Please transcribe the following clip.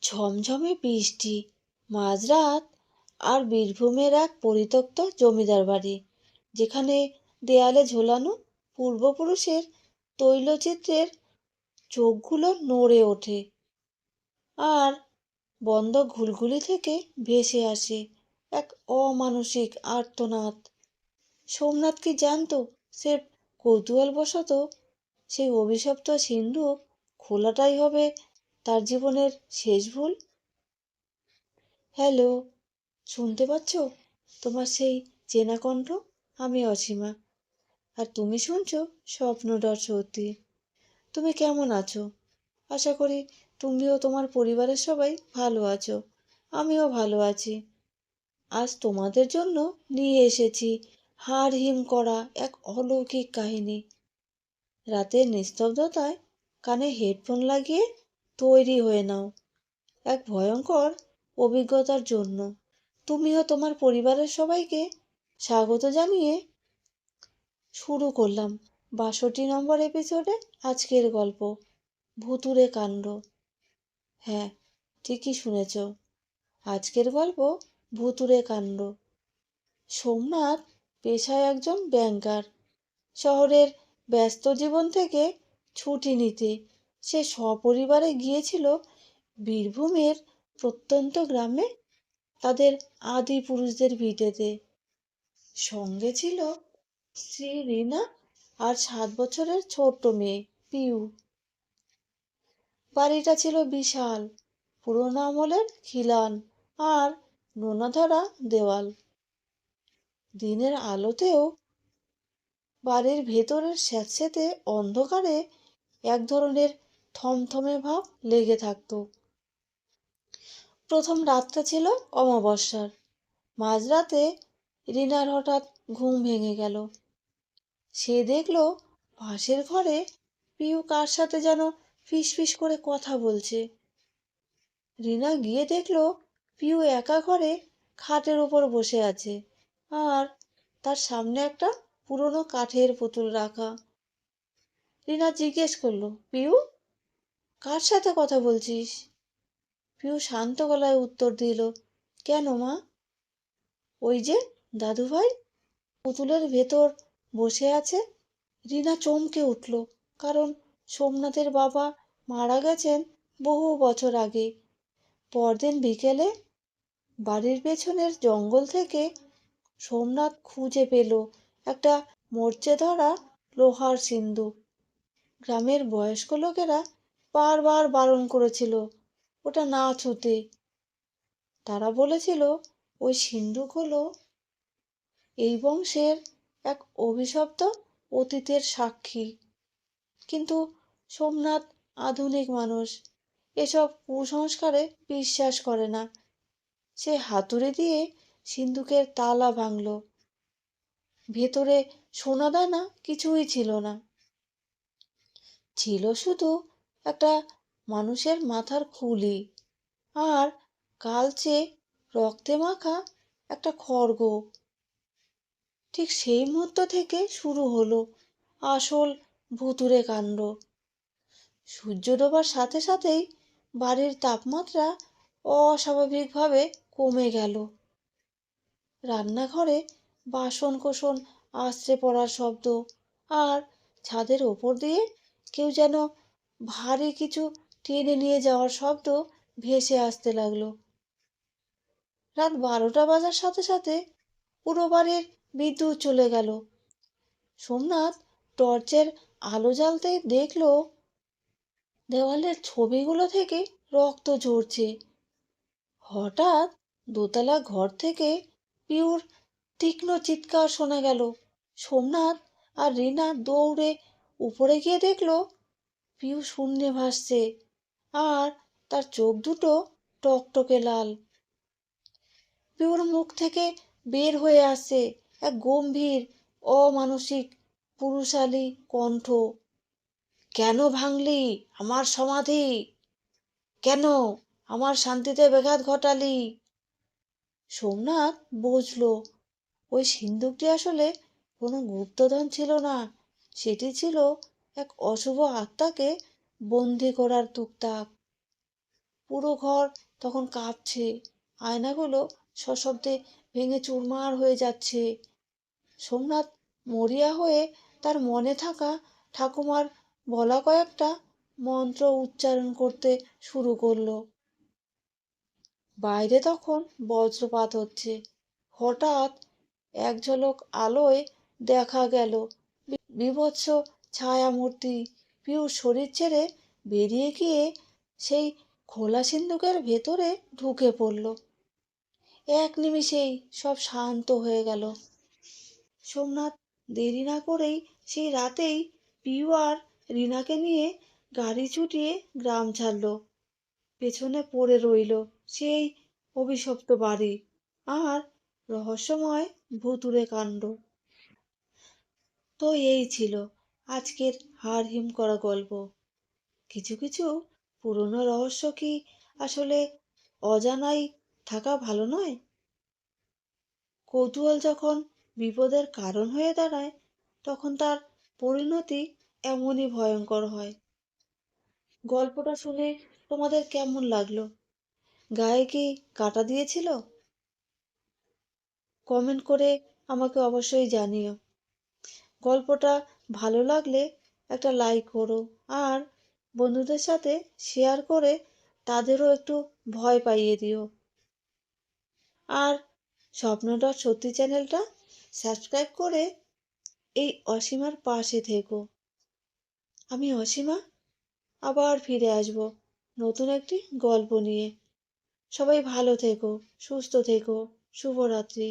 ঝমঝমে বৃষ্টি, মাঝরাত, আর বীরভূমের এক পরিত্যক্ত জমিদার বাড়ি, যেখানে দেয়ালে ঝোলানো পূর্বপুরুষের তৈলচিত্রের চোখগুলো নড়ে ওঠে, আর বন্ধ ঘুলঘুলি থেকে ভেসে আসে এক অমানসিক আর্তনাদ। সোমনাথ কি জানতো সে কৌতূহলবশত সেই অভিশপ্ত সিন্ধুক খোলাটাই হবে তার জীবনের শেষ ভুল? হ্যালো, শুনতে পাচ্ছ? তোমার সেই চেনা কণ্ঠ। আমি অসীমা, আর তুমি শুনছো স্বপ্নদর সত্যি। তুমি কেমন আছো? আশা করি তুমিও তোমার পরিবারের সবাই ভালো আছো। আমিও ভালো আছি। আজ তোমাদের জন্য নিয়ে এসেছি হাড় হিম করা এক অলৌকিক কাহিনী। রাতের নিস্তব্ধতায় কানে হেডফোন লাগিয়ে তৈরি হয়ে নাও এক ভয়ঙ্কর অভিজ্ঞতার জন্য। তুমিও তোমার পরিবারের সবাইকে স্বাগত জানিয়ে শুরু করলাম ৬২ নম্বর এপিসোডে আজকের গল্প, ভুতুড়ে কাণ্ড। হ্যাঁ, ঠিকই শুনেছ, আজকের গল্প ভুতুড়ে কাণ্ড। সোমনাথ পেশায় একজন ব্যাংকার। শহরের ব্যস্ত জীবন থেকে ছুটি নিতে সে সপরিবারে গিয়েছিল বীরভূমের প্রত্যন্ত গ্রামে, তাদের আদি পুরুষদের ভিটেতে। সঙ্গে ছিল স্ত্রী রিনা আর ৭ বছরের ছোট্ট মেয়ে পিউ। বাড়িটা ছিল বিশাল, পুরোনো আমলের খিলান আর নোনাধরা দেওয়াল। দিনের আলোতেও বাড়ির ভেতরের স্যাঁতসেঁতে অন্ধকারে এক ধরনের থমথমে ভাব লেগে থাকত। প্রথম রাতটা ছিল অমাবস্যার। মাঝরাতে রিনার হঠাৎ ঘুম ভেঙে গেল। সে দেখল পাশের ঘরে পিউ কার সাথে যেন ফিসফিস করে কথা বলছে। রিনা গিয়ে দেখল পিউ একা ঘরে খাটের ওপর বসে আছে, আর তার সামনে একটা পুরনো কাঠের পুতুল রাখা। রিনা জিজ্ঞেস করলো, পিউ, কার সাথে কথা বলছিস? পিউ শান্ত গলায় উত্তর দিল, কেন মা? ওই যে দাদুভাই পুতুলের ভেতর বসে আছে। রিনা চমকে উঠল, কারণ সোমনাথের বাবা মারা গেছেন বহু বছর আগে। পরদিন বিকেলে বাড়ির পেছনের জঙ্গল থেকে সোমনাথ খুঁজে পেল একটা মরচে ধরা লোহার সিন্দুক। গ্রামের বয়স্ক লোকেরা বারবার বারণ করেছিল ওটা না ছুঁতে। তারা বলেছিল ওই সিন্দুক হলো এই বংশের এক অভিশপ্ত অতীতের সাক্ষী। কিন্তু সোমনাথ আধুনিক মানুষ, এসব কুসংস্কারে বিশ্বাস করে না। সে হাতুড়ি দিয়ে সিন্দুকের তালা ভাঙল। ভেতরে সোনাদানা কিছুই ছিল না, ছিল শুধু একটা মানুষের মাথার খুলি আর কালচে রক্তে মাখা একটা খড়গ। ঠিক সেই মুহূর্ত থেকে শুরু হলো আসল ভুতুড়ে কাণ্ড। সূর্য ডোবার সাথে সাথেই বাড়ির তাপমাত্রা অস্বাভাবিকভাবে কমে গেল। রান্নাঘরে বাসন কোসন আছড়ে পড়ার শব্দ, আর ছাদের ওপর দিয়ে কেউ যেন ভারী কিছু টেনে নিয়ে যাওয়ার শব্দ ভেসে আসতে লাগলো। রাত ১২টা বাজার সাথে সাথে পুরো বাড়ির বিদ্যুৎ চলে গেল। সোমনাথ টর্চের আলো জ্বালতেই দেখল দেওয়ালের ছবিগুলো থেকে রক্ত ঝরছে। হঠাৎ দোতলা ঘর থেকে পিউর তীক্ষ্ণ চিৎকার শোনা গেল। সোমনাথ আর রিনা দৌড়ে উপরে গিয়ে দেখল পিউ শূন্যে ভাসছে, আর তার চোখ দুটো টকটকে লাল। পিউর মুখ থেকে বের হয়ে আসছে এক গম্ভীর অমানসিক পুরুষালী কণ্ঠ, কেন ভাঙলি আমার সমাধি? কেন আমার শান্তিতে ব্যাঘাত ঘটালি? সোমনাথ বুঝল ওই সিন্দুকটি আসলে কোনো গুপ্তধন ছিল না, সেটি ছিল এক অশুভ আত্মাকে বন্দি করার তুকতাক। পুরো ঘর তখন কাঁপছে, আয়নাগুলো সশব্দে ভেঙে চুরমার হয়ে যাচ্ছে। সোমনাথ মরিয়া হয়ে তার মনে থাকা ঠাকুমার বলা কয়েকটা মন্ত্র উচ্চারণ করতে শুরু করলো। বাইরে তখন বজ্রপাত হচ্ছে। হঠাৎ এক ঝলক আলোয় দেখা গেল বীভৎস ছায়ামূর্তি পিউর শরীর ছেড়ে বেরিয়ে গিয়ে সেই খোলা সিন্দুকের ভেতরে ঢুকে পড়ল। এক নিমিষেই সব শান্ত হয়ে গেল। সোমনাথ দেরি না করেই সেই রাতেই পিউ আর রিনাকে নিয়ে গাড়ি ছুটিয়ে গ্রাম ছাড়ল। পেছনে পড়ে রইল সেই অভিশপ্ত বাড়ি আর রহস্যময় ভুতুড়ে কাণ্ড। তো এই ছিল আজকের হাড় হিম করা গল্প। কিছু কিছু পুরনো রহস্য কি আসলে অজানাই থাকা ভালো নয়? কৌতূহল যখন বিপদের কারণ হয়ে দাঁড়ায় তখন তার পরিণতি এমনই ভয়ঙ্কর হয়। গল্পটা শুনে তোমাদের কেমন লাগলো? গায়ে কি কাঁটা দিয়েছিল? কমেন্ট করে আমাকে অবশ্যই জানিও। গল্পটা ভালো লাগলে একটা লাইক করো আর বন্ধুদের সাথে শেয়ার করে তাদেরও একটু ভয় পাইয়ে দিও। আর স্বপ্নটা সত্যি চ্যানেলটা সাবস্ক্রাইব করে এই অসীমার পাশে থেকো। আমি অসীমা আবার ফিরে আসব নতুন একটি গল্প নিয়ে। সবাই ভালো থেকো, সুস্থ থেকো। শুভরাত্রি।